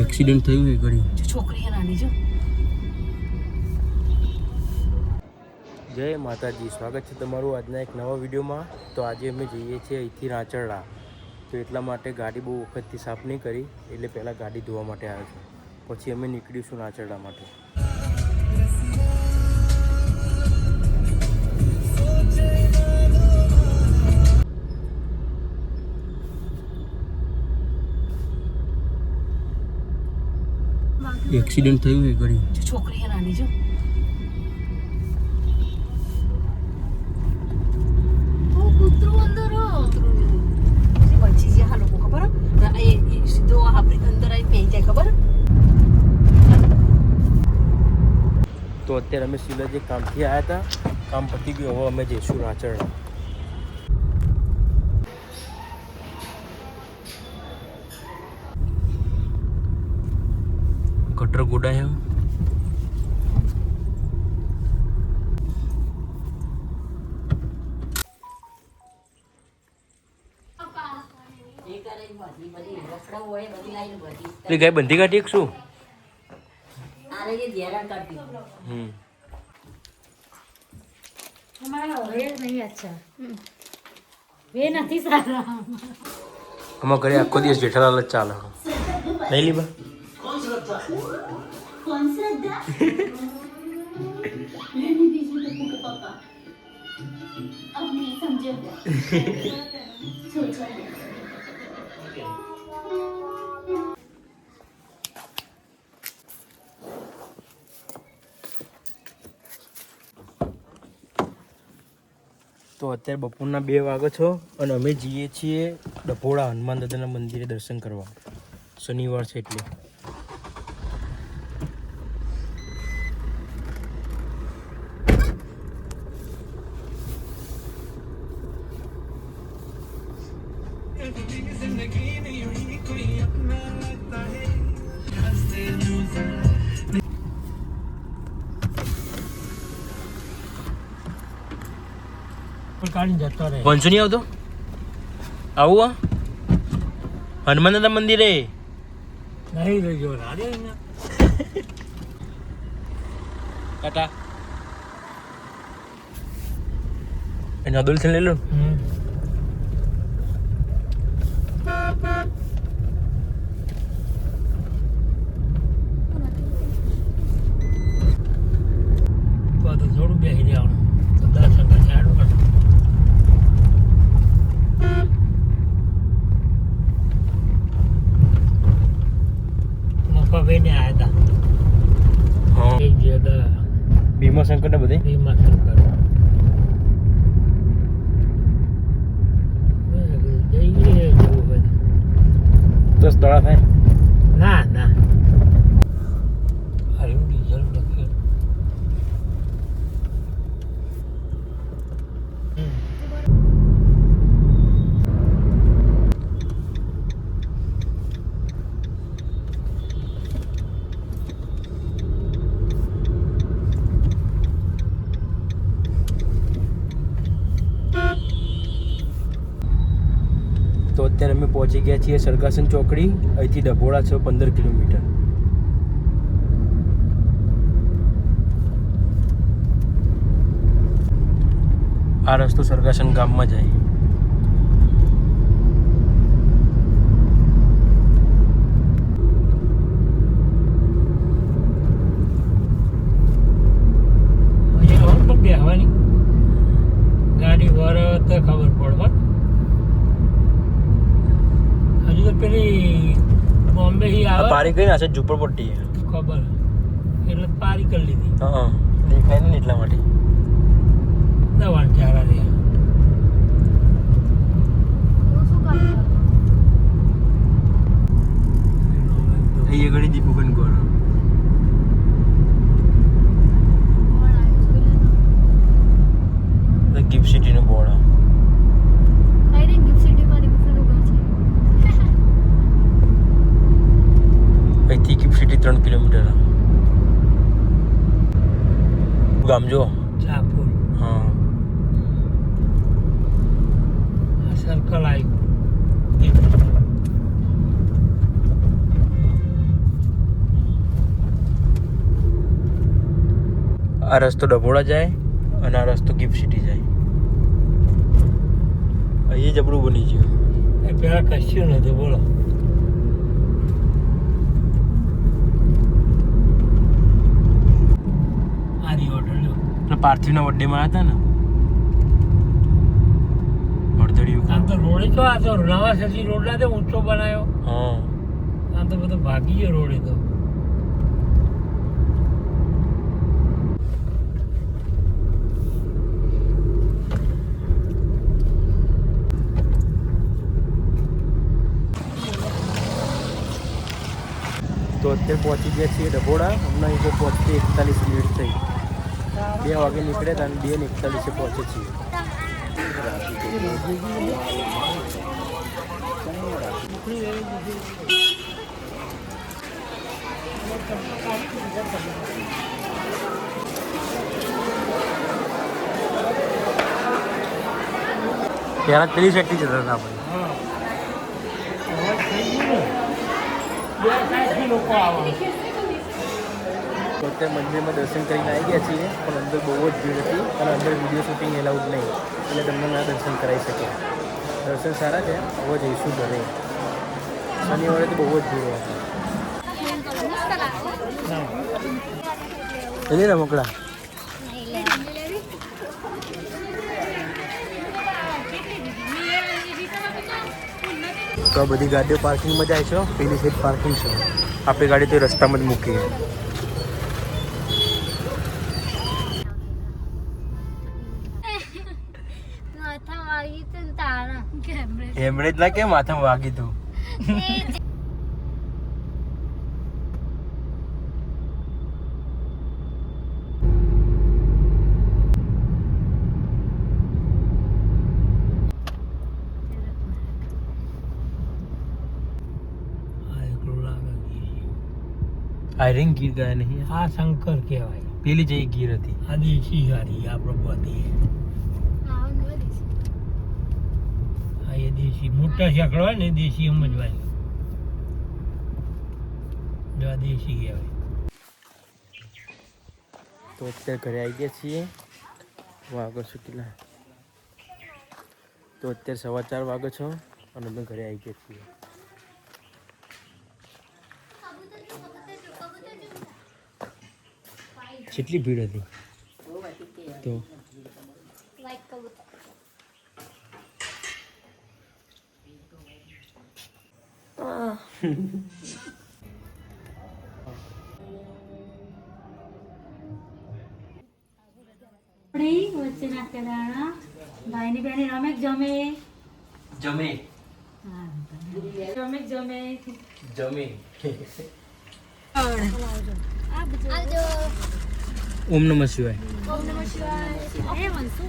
Accident થયું એ ઘડી છોકરી નાની જો. જય માતાજી, સ્વાગત છે તમારું આજના એક નવા વિડીયોમાં. તો આજે અમે જઈએ છીએ અહીંથી રાંચરડા. તો એટલા માટે ગાડી બહુ વખતથી સાફ નહીં કરી, એટલે પહેલાં ગાડી ધોવા માટે આવ્યો છું. પછી અમે નીકળીશું રાંચરડા માટે. એક્સિડન્ટ થયું એ ઘડી છોકરી નાની જો. કૂતરું અંદર બચી ગયા લોકો, ખબર એ સીધો આપણે અંદર આવી પેઈ જાય, ખબર. તો અત્યારે અમે સિલજ કામથી આવ્યા હતા, કામ પતી ગયું. હવે અમે જઈશું રાંચરડા. ગટર ગોડાય ગાય બંધી કાઢી એક શું અમારા ઘરે આખો દિવસ જેઠાલાલ જ ચાલે. નહીં લીબા कौन श्रद्धा रहने दीजिए टप्पू के पापा, अब नहीं समझोगे. छोड़ તો અત્યારે બપોરના 2 વાગે છો અને અમે જઈએ છીએ ડભોળા હનુમાન દાદાના મંદિરે દર્શન કરવા. શનિવાર છે એટલે. વંશુ નહીં આવતો? આવું હનુમાન દાદા મંદિરે નહીં રહેજો. ટાટા એને અબ્દુલ થી લઈ લો. થોડું બેસી જવાનું દર્શન કરી ભીમાશંકર ને બધે. ભીમાશંકર તો સ્થળ થાય ના ના. અરે ડીઝલ લખે. તો અત્યારે અમે પહોંચી ગયા છીએ સરગાસન ચોકડી. અહીંથી ડભોળા છે 15 કિલોમીટર. આ રસ્તો સરગાસન ગામમાં જાય. બેહવાની ગાડી વાર તો ખબર પડવા. હજુ તો પેલી બોમ્બે હી આવે પારી ગઈ ને છે ઝુંપડપટ્ટી ખબર એટલે પારી કરી લીધી. હા દેખાય ને એટલા માટે દવાન ચારા રે. એ ગડી દીપુકન કોર ગિફ્ટ સિટી નું બોર્ડ. અહીંથી ગિફ્ટ સિટી 3 કિલોમીટર. ગામ જો ચાપુર. હા સર્કલ આવ્યું. આ રસ્તો ડભોડા જાય અને આ રસ્તો ગિફ્ટ સિટી જાય. અહીં જબરું બની ગયું. એ પેલા કશું નતું બોલો. આરી હોટલ એટલે પાર્થિવના બર્થડેમાં આવ્યા હતા ને અડધડિયું આમ તો રોડે તો આ તો નવા સજી રોડ ના ઊંચો બનાવ્યો. હા આમ તો બધો ભાગી ગયો રોડે તો. તો અત્યારે પહોંચી ગયા છીએ ડભોડા. હમણાં અહીં પહોંચતી 41 મિનિટ થઈ. 2 વાગે નીકળ્યા હતા અને 2:41 પહોંચે છીએ. ત્યારે પેલી સાઈડથી જતા હતા આપણે. લોકો આવે તો અત્યારે મંદિરમાં દર્શન કરીને આવી ગયા છીએ, પણ અંદર બહુ જ ભીડ હતી અને અંદર વિડીયો શૂટિંગ એલાઉડ નહીં, એટલે તમને ના દર્શન કરાવી શકે. દર્શન સારા છે, હવે જઈશું ઘરે. શનિવારે તો બહુ જ ભીડ હતી. એની રમકડા તો આ બધી ગાડીઓ પાર્કિંગમાં જાય છે. પેલી સાઈડ પાર્કિંગ છે. આપણી ગાડી તો રસ્તામાં જ મૂકી. હેમરેજ ના કે માથામાં વાગી તું. આયરિંગ ગીર ગયા નહીં. આ શંકર કહેવાય. પેલી જઈ ગીર હતી. આ દેશી હારી આ પ્રભુતી. આ એ દેશી મોટા શેકડો હોય ને દેશી સમજવાની. જો આ દેશી કહેવાય. તો અત્યારે ઘરે આવી ગયા છીએ. વાગો છો કેટલા? તો અત્યારે 4:15 વાગે છો અને અમે ઘરે આવી ગયા છીએ. કેટલી ભીડ હતી તો વચ્ચે નાખ્યા દાણા ભાઈની બેની રમેક જમે જમે રમેક જમે જમે. આવજો. ઓમ નમઃ શિવાય. ઓમ નમઃ શિવાય. એ મનસુ